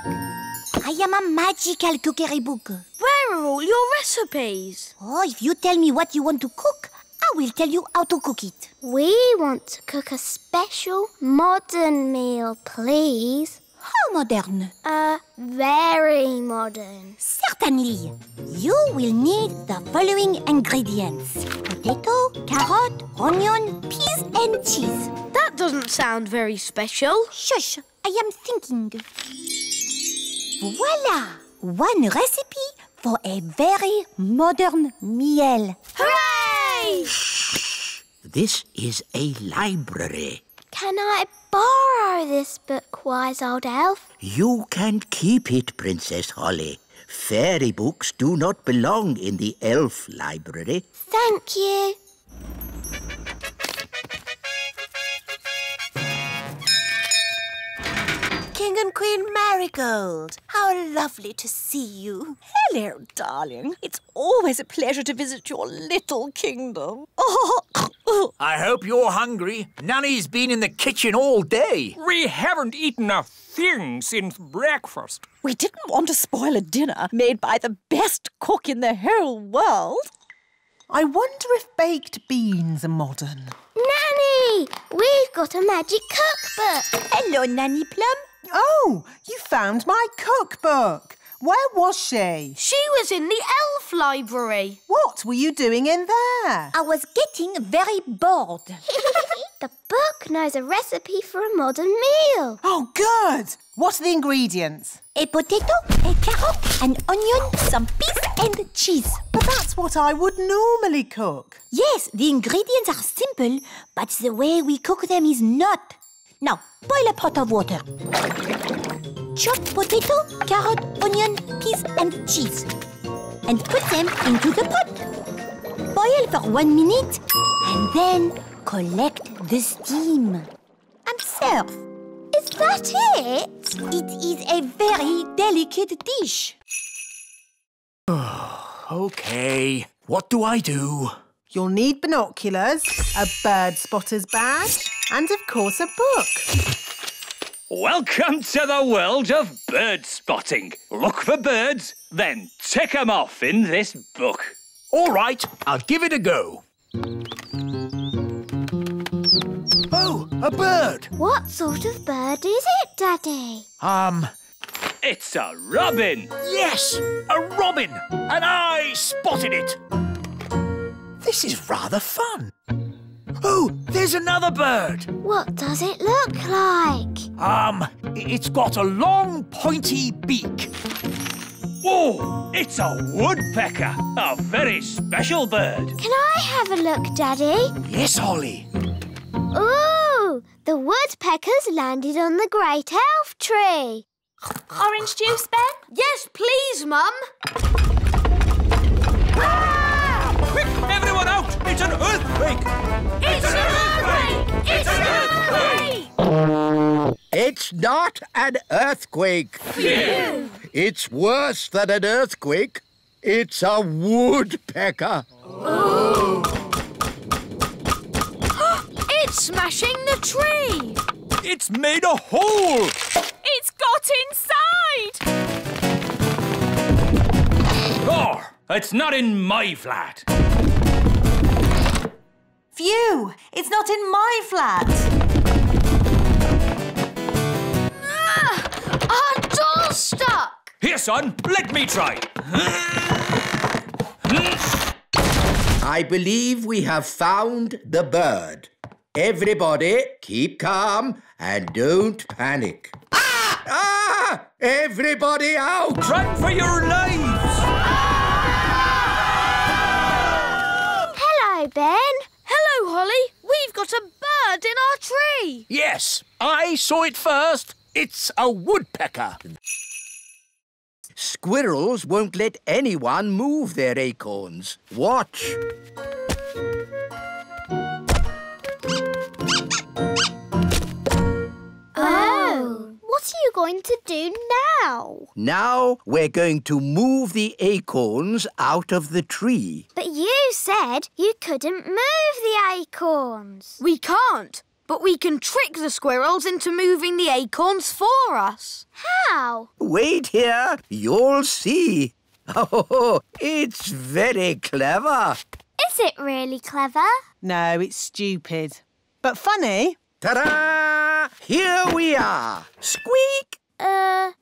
I am a magical cookery book. Where are all your recipes? Oh, if you tell me what you want to cook, I will tell you how to cook it. We want to cook a special modern meal, please. How modern? Very modern. Certainly. You will need the following ingredients. Potato, carrot, onion, peas and cheese. That doesn't sound very special. Shush, I am thinking. Voila! One recipe for a very modern meal. Hooray! This is a library. Can I borrow this book, wise old elf? You can keep it, Princess Holly. Fairy books do not belong in the elf library. Thank you. King and Queen Marigold, how lovely to see you. Hello, darling. It's always a pleasure to visit your little kingdom. I hope you're hungry. Nanny's been in the kitchen all day. We haven't eaten a thing since breakfast. We didn't want to spoil a dinner made by the best cook in the whole world. I wonder if baked beans are modern. Nanny, we've got a magic cookbook. Hello, Nanny Plum. Oh, you found my cookbook. Where was she? She was in the elf library. What were you doing in there? I was getting very bored. The book knows a recipe for a modern meal. Oh, good. What are the ingredients? A potato, a carrot, an onion, some peas and cheese. But that's what I would normally cook. Yes, the ingredients are simple, but the way we cook them is not. Now, boil a pot of water. Chop potato, carrot, onion, peas and cheese. And put them into the pot. Boil for 1 minute and then collect the steam. And serve. Is that it? It is a very delicate dish. OK, what do I do? You'll need binoculars, a bird spotter's badge, and of course a book. Welcome to the world of bird spotting. Look for birds, then tick 'em off in this book. All right, I'll give it a go. Oh, a bird. What sort of bird is it, Daddy? It's a robin. Yes, a robin. And I spotted it. This is rather fun. Oh, there's another bird. What does it look like? It's got a long, pointy beak. Oh, it's a woodpecker. A very special bird. Can I have a look, Daddy? Yes, Holly. Ooh, the woodpeckers landed on the great elf tree. Orange juice, Ben? Yes, please, Mum. Quick, everyone out! It's an earthquake! It's an earthquake! It's an earthquake! It's not an earthquake. Phew. It's worse than an earthquake. It's a woodpecker. Oh. It's smashing the tree. It's made a hole! It's got inside! Oh, it's not in my flat. Phew! It's not in my flat. Our door's stuck. Here, son, let me try. I believe we have found the bird. Everybody, keep calm and don't panic. Ah! Everybody out! Run for your lives! Hello, Ben. Hello, Holly. We've got a bird in our tree. Yes, I saw it first. It's a woodpecker. Squirrels won't let anyone move their acorns. Watch. Oh. What are you going to do now? Now we're going to move the acorns out of the tree. But you said you couldn't move the acorns. We can't, but we can trick the squirrels into moving the acorns for us. How? Wait here, you'll see. Oh, it's very clever. Is it really clever? No, it's stupid. But funny. Ta-da! Here we are. Squeak! Why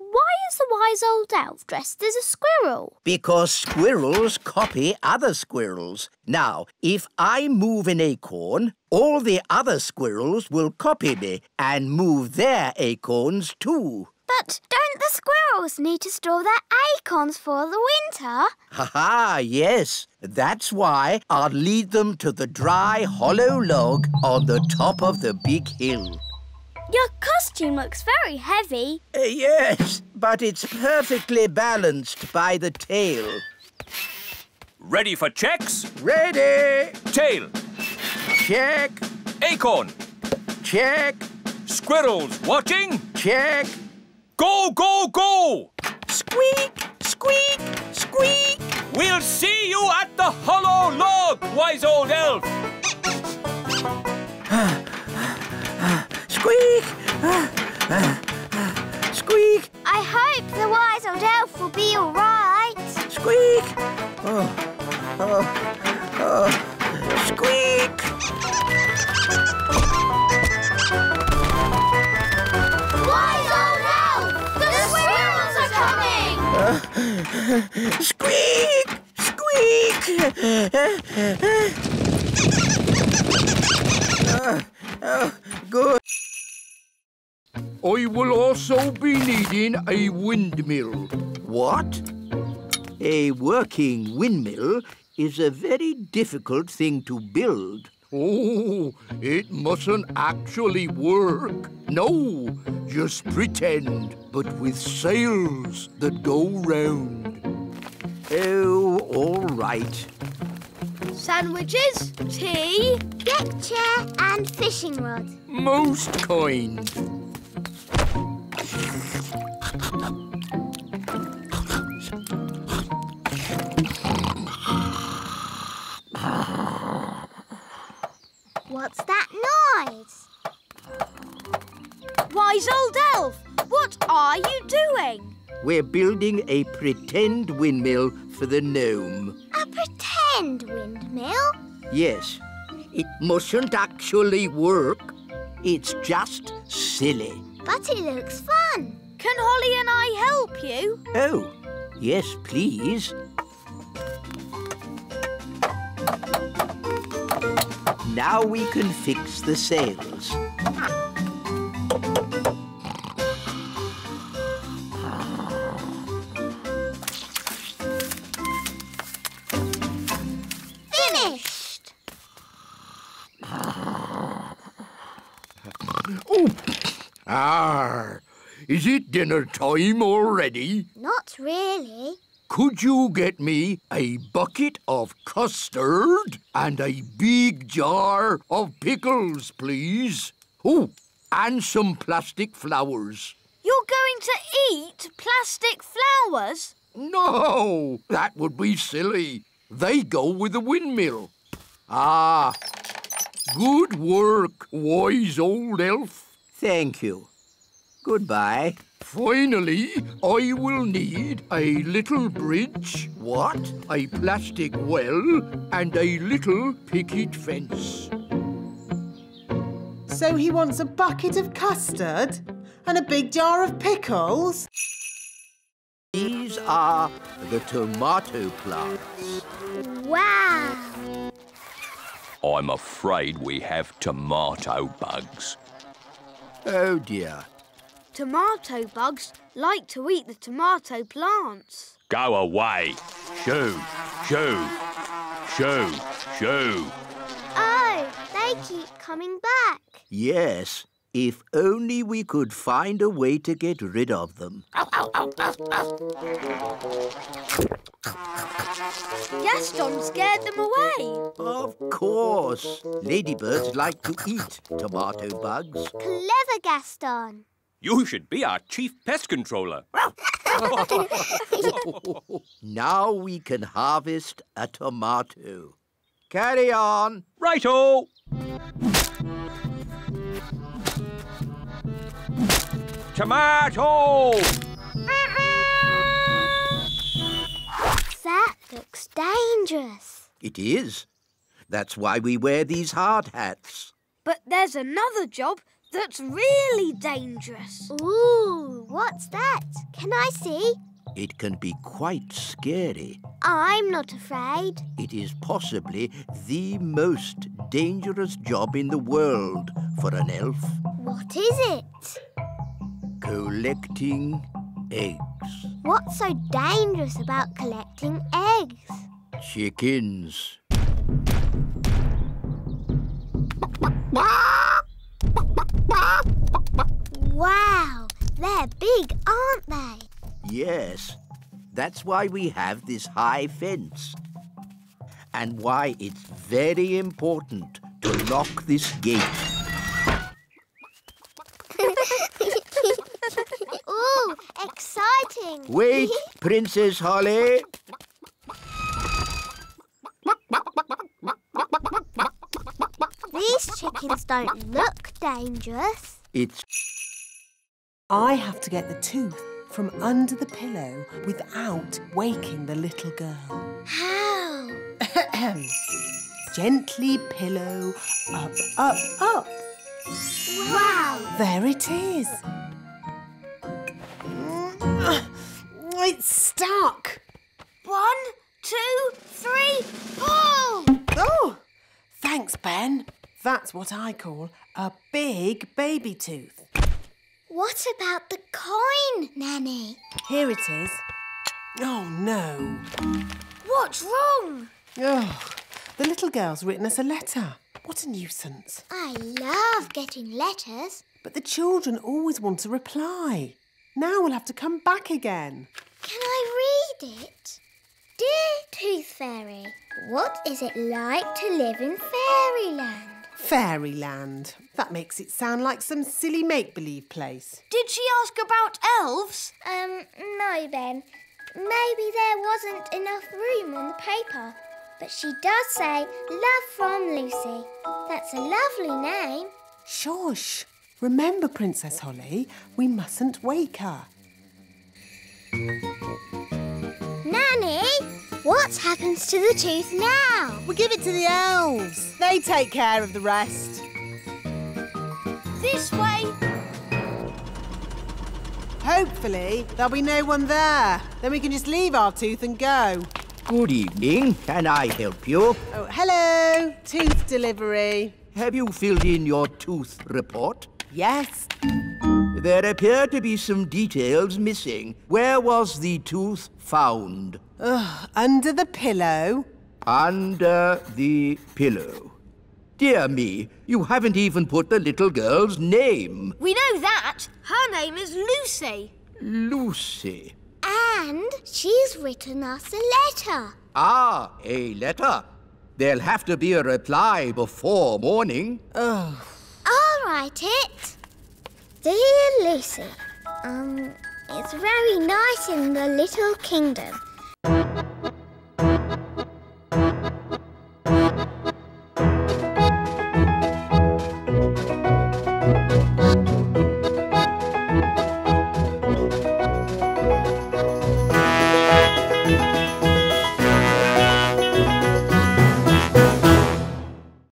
is the wise old elf dressed as a squirrel? Because squirrels copy other squirrels. Now, if I move an acorn, all the other squirrels will copy me and move their acorns too. But don't the squirrels need to store their acorns for the winter? Ha-ha, yes. That's why I'll lead them to the dry, hollow log on the top of the big hill. Your costume looks very heavy. Yes, but it's perfectly balanced by the tail. Ready for checks? Ready! Tail. Check. Acorn. Check. Squirrels watching? Check. Go, go, go! Squeak, squeak, squeak. We'll see you at the hollow log, wise old elf. Squeak! Squeak! I hope the wise old elf will be all right. Squeak! Squeak! Wise old elf! The squirrels are coming! Squeak! Squeak! Good. I will also be needing a windmill. What? A working windmill is a very difficult thing to build. Oh, it mustn't actually work. No, just pretend, but with sails that go round. Oh, all right. Sandwiches, tea, deck chair and fishing rod. Most kind. What's that noise? Wise old elf, what are you doing? We're building a pretend windmill for the gnome. A pretend windmill? Yes, it mustn't actually work. It's just silly. But it looks fun. Can Holly and I help you? Oh, yes, please. Now we can fix the sails. Finished! Oh. Arr! Is it dinner time already? Not really. Could you get me a bucket of custard and a big jar of pickles, please? Oh, and some plastic flowers. You're going to eat plastic flowers? No, that would be silly. They go with the windmill. Ah, good work, wise old elf. Thank you. Goodbye. Finally, I will need a little bridge. What? A plastic well and a little picket fence. So he wants a bucket of custard and a big jar of pickles? These are the tomato plants. Wow! I'm afraid we have tomato bugs. Oh, dear. Tomato bugs like to eat the tomato plants. Go away. Shoo, shoo, shoo, shoo. Oh, they keep coming back. Yes, if only we could find a way to get rid of them. Gaston scared them away. Of course. Ladybirds like to eat tomato bugs. Clever, Gaston. You should be our chief pest controller. Now we can harvest a tomato. Carry on. Righto. Tomato! That looks dangerous. It is. That's why we wear these hard hats. But there's another job that's really dangerous. Ooh, what's that? Can I see? It can be quite scary. I'm not afraid. It is possibly the most dangerous job in the world for an elf. What is it? Collecting eggs. What's so dangerous about collecting eggs? Chickens. Wow, they're big, aren't they? Yes, that's why we have this high fence. And why it's very important to lock this gate. Ooh, exciting. Wait, Princess Holly. These chickens don't look dangerous. It's... I have to get the tooth from under the pillow without waking the little girl. How? Gently pillow, up, up, up. Wow! There it is. It's stuck. 1, 2, 3, pull! Oh, thanks, Ben. That's what I call a big baby tooth. What about the coin, Nanny? Here it is. Oh, no. What's wrong? Oh, the little girl's written us a letter. What a nuisance. I love getting letters. But the children always want a reply. Now we'll have to come back again. Can I read it? Dear Tooth Fairy, what is it like to live in fairyland? Fairyland. That makes it sound like some silly make-believe place. Did she ask about elves? No, Ben. Maybe there wasn't enough room on the paper. But she does say, love from Lucy. That's a lovely name. Shush. Remember, Princess Holly, we mustn't wake her. Nanny, what happens to the tooth now? We'll give it to the elves. They take care of the rest. This way. Hopefully, there'll be no one there. Then we can just leave our tooth and go. Good evening. Can I help you? Oh, hello. Tooth delivery. Have you filled in your tooth report? Yes. There appear to be some details missing. Where was the tooth found? Under the pillow. Under the pillow. Dear me, you haven't even put the little girl's name. We know that. Her name is Lucy. Lucy. And she's written us a letter. Ah, a letter. There'll have to be a reply before morning. I'll write it. Dear Lucy, it's very nice in the little kingdom.